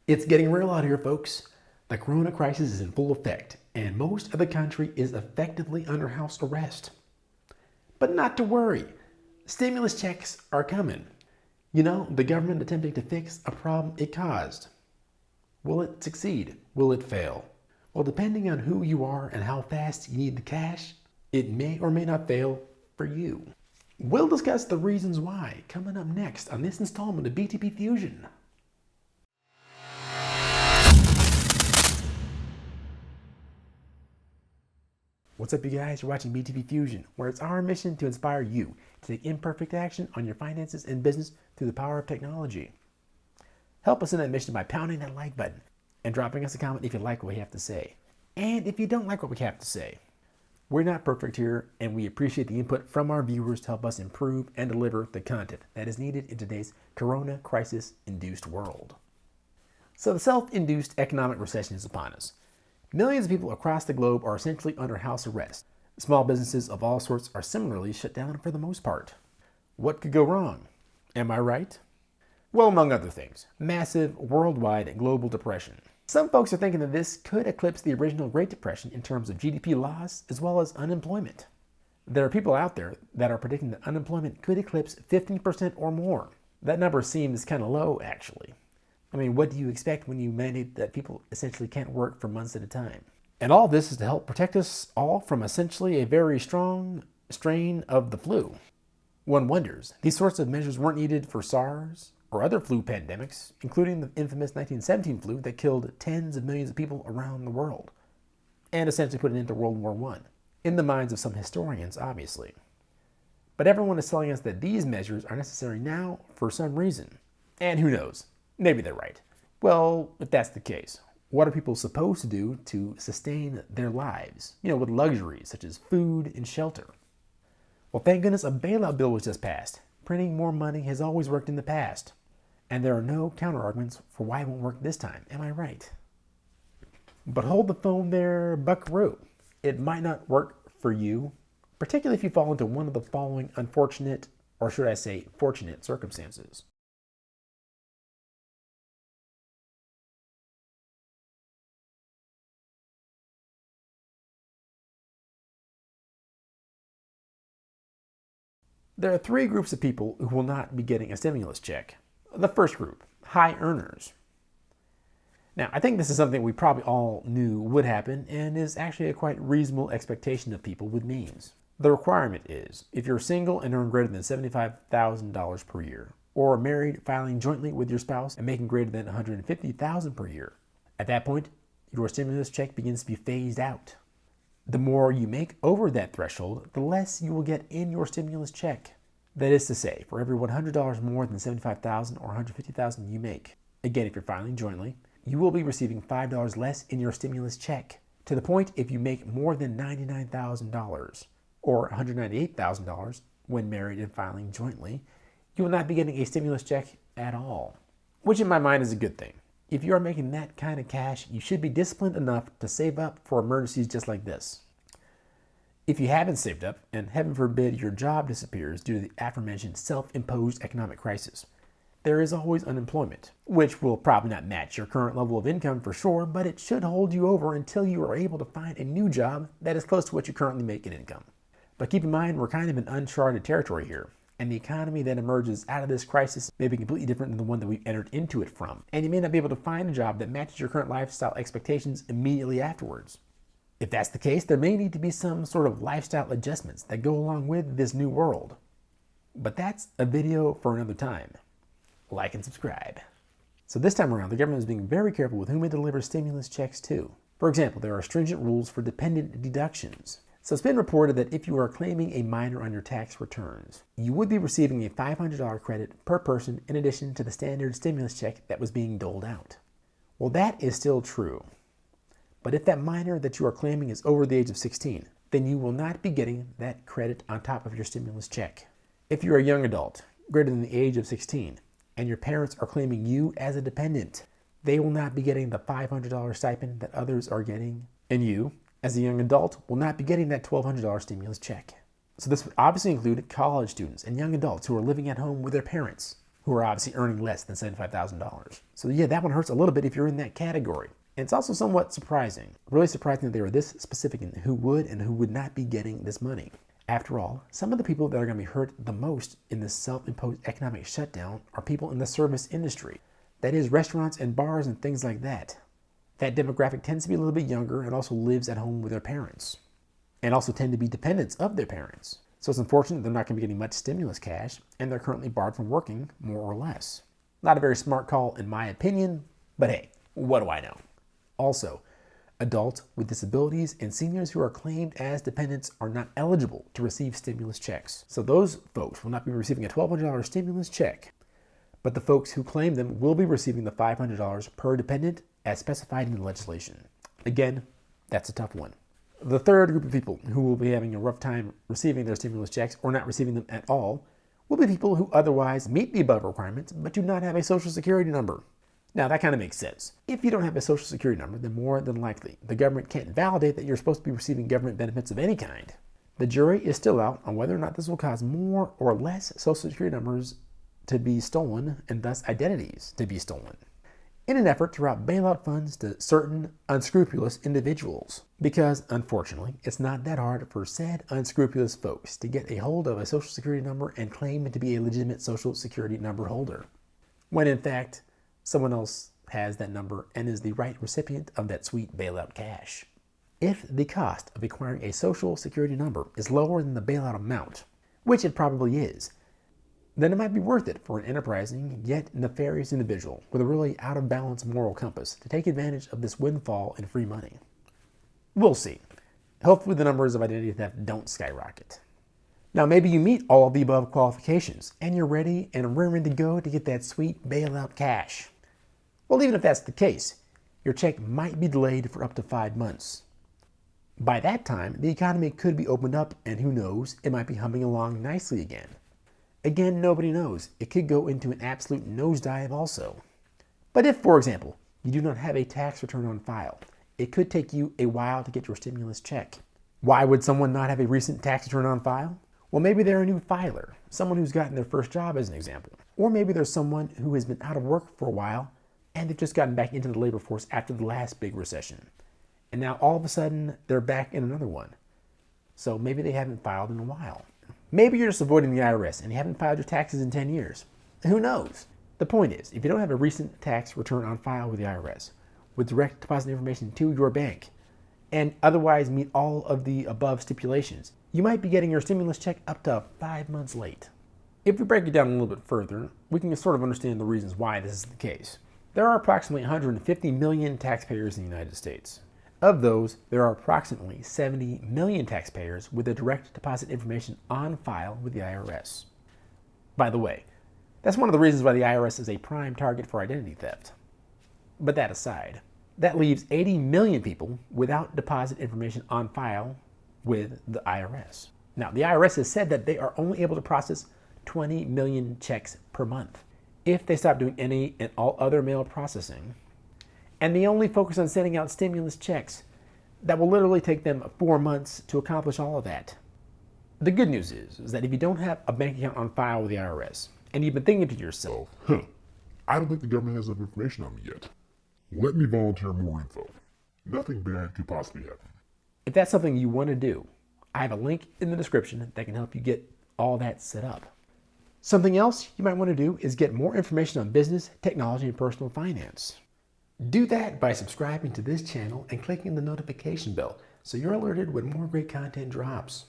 It's getting real out here, folks. The corona crisis is in full effect, and most of the country is effectively under house arrest. But not to worry, stimulus checks are coming. You know, the government attempting to fix a problem it caused. Will it succeed? Will it fail? Well, depending on who you are and how fast you need the cash, it may or may not fail for you. We'll discuss the reasons why coming up next on this installment of BTP Fusion. What's up, you guys? You're watching BTP Fusion, where it's our mission to inspire you to take imperfect action on your finances and business through the power of technology. Help us in that mission by pounding that like button and dropping us a comment if you like what we have to say. And if you don't like what we have to say, we're not perfect here, and we appreciate the input from our viewers to help us improve and deliver the content that is needed in today's corona crisis-induced world. So the self-induced economic recession is upon us. Millions of people across the globe are essentially under house arrest. Small businesses of all sorts are similarly shut down for the most part. What could go wrong? Am I right? Well, among other things, massive worldwide global depression. Some folks are thinking that this could eclipse the original Great Depression in terms of GDP loss as well as unemployment. There are people out there that are predicting that unemployment could eclipse 15% or more. That number seems kind of low, actually. I mean, what do you expect when you mandate that people essentially can't work for months at a time? And all this is to help protect us all from essentially a very strong strain of the flu. One wonders, these sorts of measures weren't needed for SARS or other flu pandemics, including the infamous 1917 flu that killed tens of millions of people around the world, and essentially put an end to World War I, in the minds of some historians, obviously. But everyone is telling us that these measures are necessary now for some reason. And who knows? Maybe they're right. Well, if that's the case, what are people supposed to do to sustain their lives, with luxuries such as food and shelter? Well, thank goodness a bailout bill was just passed. Printing more money has always worked in the past. And there are no counter-arguments for why it won't work this time. Am I right? But hold the phone there, buckaroo. It might not work for you, particularly if you fall into one of the following unfortunate, or should I say fortunate, circumstances. There are three groups of people who will not be getting a stimulus check. The first group, high earners. Now, I think this is something we probably all knew would happen and is actually a quite reasonable expectation of people with means. The requirement is, if you're single and earn greater than $75,000 per year, or married filing jointly with your spouse and making greater than $150,000 per year, at that point, your stimulus check begins to be phased out. The more you make over that threshold, the less you will get in your stimulus check. That is to say, for every $100 more than $75,000 or $150,000 you make, again, if you're filing jointly, you will be receiving $5 less in your stimulus check. To the point, if you make more than $99,000 or $198,000 when married and filing jointly, you will not be getting a stimulus check at all, which in my mind is a good thing. If you are making that kind of cash, you should be disciplined enough to save up for emergencies just like this. If you haven't saved up, and heaven forbid your job disappears due to the aforementioned self-imposed economic crisis, there is always unemployment, which will probably not match your current level of income for sure, but it should hold you over until you are able to find a new job that is close to what you currently make in income. But keep in mind, we're kind of in uncharted territory here, and the economy that emerges out of this crisis may be completely different than the one that we've entered into it from, and you may not be able to find a job that matches your current lifestyle expectations immediately afterwards. If that's the case, there may need to be some sort of lifestyle adjustments that go along with this new world. But that's a video for another time. Like and subscribe. So this time around, the government is being very careful with whom it delivers stimulus checks to. For example, there are stringent rules for dependent deductions. So it's been reported that if you are claiming a minor on your tax returns, you would be receiving a $500 credit per person in addition to the standard stimulus check that was being doled out. Well, that is still true. But if that minor that you are claiming is over the age of 16, then you will not be getting that credit on top of your stimulus check. If you're a young adult, greater than the age of 16, and your parents are claiming you as a dependent, they will not be getting the $500 stipend that others are getting, and you, as a young adult, will not be getting that $1,200 stimulus check. So this would obviously include college students and young adults who are living at home with their parents. who are obviously earning less than $75,000. So yeah, that one hurts a little bit if you're in that category. And it's also somewhat surprising, really surprising that they were this specific in who would and who would not be getting this money. After all, some of the people that are going to be hurt the most in this self-imposed economic shutdown are people in the service industry. That is, restaurants and bars and things like that. That demographic tends to be a little bit younger and also lives at home with their parents, and also tend to be dependents of their parents. So it's unfortunate they're not going to be getting much stimulus cash, and they're currently barred from working, more or less. Not a very smart call in my opinion, but hey, what do I know? Also, adults with disabilities and seniors who are claimed as dependents are not eligible to receive stimulus checks. So those folks will not be receiving a $1,200 stimulus check, but the folks who claim them will be receiving the $500 per dependent as specified in the legislation. Again, that's a tough one. The third group of people who will be having a rough time receiving their stimulus checks or not receiving them at all will be people who otherwise meet the above requirements but do not have a social security number. Now that kind of makes sense. If you don't have a social security number, then more than likely the government can't validate that you're supposed to be receiving government benefits of any kind. The jury is still out on whether or not this will cause more or less social security numbers to be stolen and thus identities to be stolen, in an effort to route bailout funds to certain unscrupulous individuals. Because, unfortunately, it's not that hard for said unscrupulous folks to get a hold of a social security number and claim to be a legitimate social security number holder, when in fact, someone else has that number and is the right recipient of that sweet bailout cash. If the cost of acquiring a social security number is lower than the bailout amount, which it probably is, then it might be worth it for an enterprising yet nefarious individual with a really out of balance moral compass to take advantage of this windfall in free money. We'll see. Hopefully the numbers of identity theft don't skyrocket. Now maybe you meet all of the above qualifications and you're ready and raring to go to get that sweet bailout cash. Well, even if that's the case, your check might be delayed for up to 5 months. By that time, the economy could be opened up and who knows, it might be humming along nicely again. Again, nobody knows. It could go into an absolute nosedive also. But if, for example, you do not have a tax return on file, it could take you a while to get your stimulus check. Why would someone not have a recent tax return on file? Well, maybe they're a new filer, someone who's gotten their first job as an example. Or maybe there's someone who has been out of work for a while and they've just gotten back into the labor force after the last big recession. And now all of a sudden they're back in another one. So maybe they haven't filed in a while. Maybe you're just avoiding the IRS and you haven't filed your taxes in 10 years. Who knows? The point is, if you don't have a recent tax return on file with the IRS, with direct deposit information to your bank, and otherwise meet all of the above stipulations, you might be getting your stimulus check up to 5 months late. If we break it down a little bit further, we can sort of understand the reasons why this is the case. There are approximately 150 million taxpayers in the United States. Of those, there are approximately 70 million taxpayers with the direct deposit information on file with the IRS. By the way, that's one of the reasons why the IRS is a prime target for identity theft. But that aside, that leaves 80 million people without deposit information on file with the IRS. Now, the IRS has said that they are only able to process 20 million checks per month. If they stop doing any and all other mail processing, and they only focus on sending out stimulus checks, that will literally take them 4 months to accomplish all of that. The good news is that if you don't have a bank account on file with the IRS, and you've been thinking to yourself, I don't think the government has enough information on me yet. Let me volunteer more info. Nothing bad could possibly happen. If that's something you want to do, I have a link in the description that can help you get all that set up. Something else you might want to do is get more information on business, technology, and personal finance. Do that by subscribing to this channel and clicking the notification bell so you're alerted when more great content drops,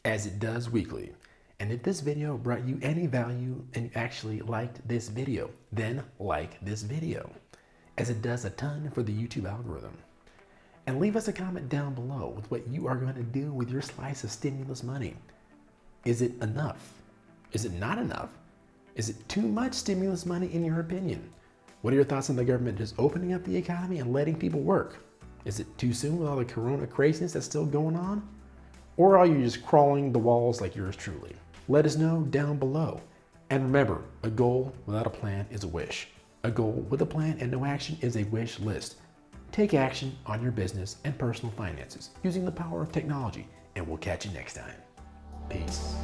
as it does weekly. And if this video brought you any value and you actually liked this video, then like this video, as it does a ton for the YouTube algorithm. And leave us a comment down below with what you are going to do with your slice of stimulus money. Is it enough? Is it not enough? Is it too much stimulus money in your opinion? What are your thoughts on the government just opening up the economy and letting people work? Is it too soon with all the corona craziness that's still going on? Or are you just crawling the walls like yours truly? Let us know down below. And remember, a goal without a plan is a wish. A goal with a plan and no action is a wish list. Take action on your business and personal finances using the power of technology, and we'll catch you next time. Peace.